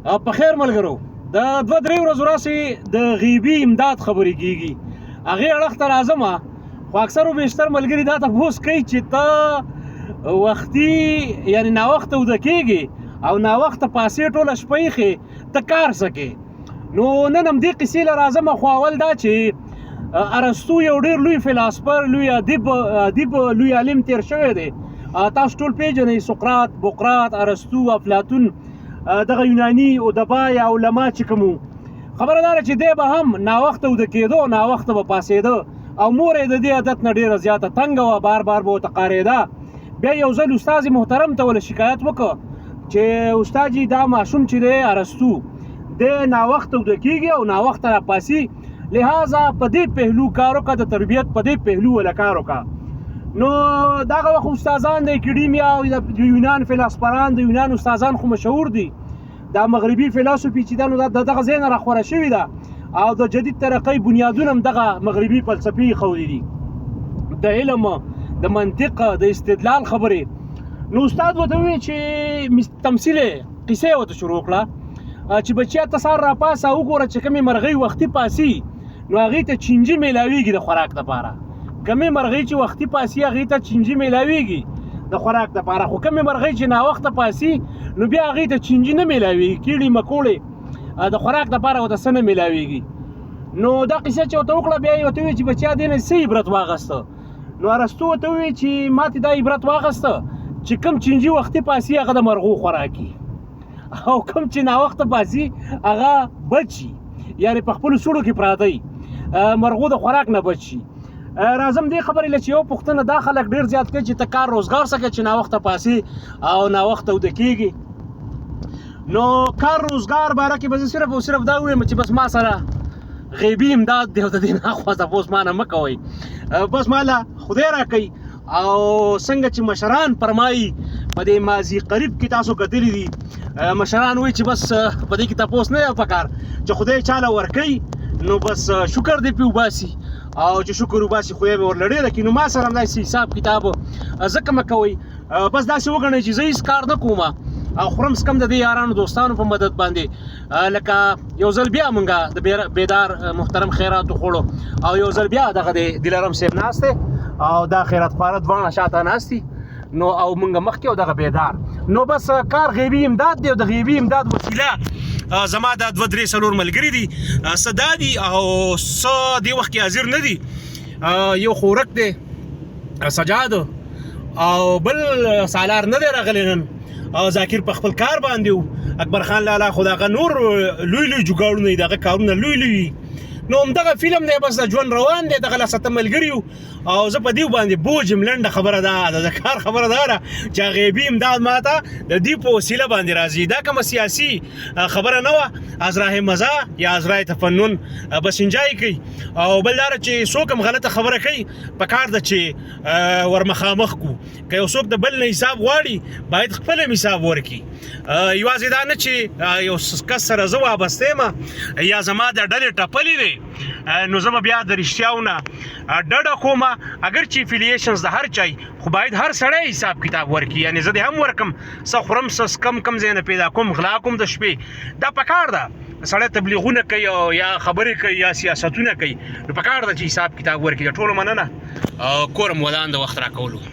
په خیر ملګرو، د 2-3 ورځو راسې د غیبي امداد خبرې کېږي. هغې اړخ ته راځم، خو اکثر و بیشتر ملګري دا تپوس کوي چې ته وختي یعنې ناوخته وده کېږي او ناوخته پاسې ټوله شپه ایښې، ته کار څه کې؟ نو نن هم دې قیسې له راځم. خو اول دا چې ارسطو یو ډېر لوی فلاسفر، لوی ادیب، لوی عالم تیر شوی دی. تاسو ټول پیژنئ سقراط، بقراط، ارسطو، افلاطون، دغه یوناني ادبا یا علما چې کوم وو. خبره دا ده چې دی به هم ناوخته وده کېده، ناوخته به پاسېده او مور یې د دې عادت نه ډېره زیاته تنګه وه، بار بار به ورته قارېده. بیا یو ځل استاد محترم ته ول شکایت وکړه چې استاد جي دا ماشوم چې دی ارسطو دی ناوخته وده کېږي او ناوخته راپاسي، لہذا په دې پهلو کار وکړه، د تربیت په دې پهلو وله کار وکړه. نو دغه وخت استادان د اکیډیمیا او د یونان فلسفران، د یونان استادان خو مشهور دي. دا مغربي فلسفي چې ده نو د دغه ځای نه راخوره شوې ده او د جدید ترقۍ بنیادونه هم دغه مغربي فلسفې ایښودي دي، د علم، د منطق، د استدلال خبرې. نو استاد ورته وویل چې تمثیل قیسه یې ورته شروع کړه چې بچیا ته سهار راپاسه وګوره چې کومې مرغۍ وختي پاسي نو هغې ته چینجي میلاویږي د خوراک دپاره. کومې مرغۍ چې وختي پاسي هغې ته چینجي میلاویږي د خوراک دپاره، خو کومې مرغۍ چې ناوخته پاسي نو بیا هغې ته چینجي نه میلاویږي، کیړې مکوړې د خوراک دپاره ورته څه نه میلاویږي. نو دا قیسه چې ورته وکړه بیا یې ورته وویل چې بچیا دې نه څه عبرت واخیسته؟ نو ارسطو ورته وویل چې ما ته دا عبرت واخیسته چې کوم چینجي وختي پاسي هغه د مرغو خوراکي او کوم چې ناوخته پاسي هغه بچ شي، یعنې په خپلو سوړو کې پراته وي، مرغو د خوراک نه بچ شي. راځم دې خبرې له چې یو پوښتنه دا خلک ډېر زیات کوي چې ته کار روزګار څه کوې چې ناوخته پاسې او ناوخته وده کېږي. نو کار روزګار باره کې به زه صرف او صرف دا ووایم چې بس ما سره غیبي امداد دی او د دې نه اخوا تپوس ما نه مه کوئ، بس ما له خدای راکوي. او څنګه چې مشران فرمایي په دې ماضي قریب کې تاسو کتلي دي، مشران وایي چې بس په دې کې تپوس نه دی پکار چې خدای چاله ورکوي نو بس شکر دې پې وباسي او چې شکر وباسي خو یې به ورله ډېره کړي. نو ما سره همداسې حساب کتاب ځکه مه کوئ، بس داسې وګڼئ چې زه هېڅ کار نه کوم او خورم څکم د دې یارانو دوستانو په مدد باندې. لکه یو ځل بیا مونږ د بیدار محترم خیرات وخوړو او یو ځل بیا دغه د دلارم صاحب ناست دی او دا خیرات خواره دواړه شاته ناست دي نو او مونږ مخکې او دغه بیدار. نو بس کار غیبي امداد دی او د غیبي امداد وسیله زما دا 2-3 ملګري دي، څه دا دي او څه دې وخت کې حاضر نه دي. یو خورک دی سجاد او بل سالار نه دی راغلی نن، او ذاکر په خپل کار باندې و، اکبر خان لالا خو دغه نور لوی لوی جوګاړونه دي، دغه کارونه لوی لوي. نو همدغه فلم دی، بس د ژوند روان دی، دغه لسته ملګري یو او زه په دې باندې بوج یم. لنډه خبره دا د کار خبره دا ده چې غیبي امداد ماته د دې په وسیله باندې راځي. دا کومه سیاسي خبره نه وه، ازراه مزه یا ازراه تفنن بس انجای کوي. او بل دا چې څوک هم غلطه خبره کوي پکار ده چې ورمخامخ کو، که یو څوک د بل نه حساب غواړي باید خپل هم حساب ورکړي. یوازې دا نه چې یو کس سره زه وابسته یم یا زما د ډلې ټپلې دی نو زه به بیا د رښتیاونه ډډه کوم. اگر چې افیلیشنز د هر چای خو باید هر سړی حساب کتاب ورکړي، یعنې زه دې هم ورکم څه خورم څه څکم کوم ځای نه پیدا کوم غلا کوم د شپې، دا پکار ده. سړی تبلیغونه کوي او یا خبرې کوي یا سیاستونه کوي، نو پکار ده چې حساب کتاب ورکړي. د ټولو مننه، کور هم ودان د وخت راکولو.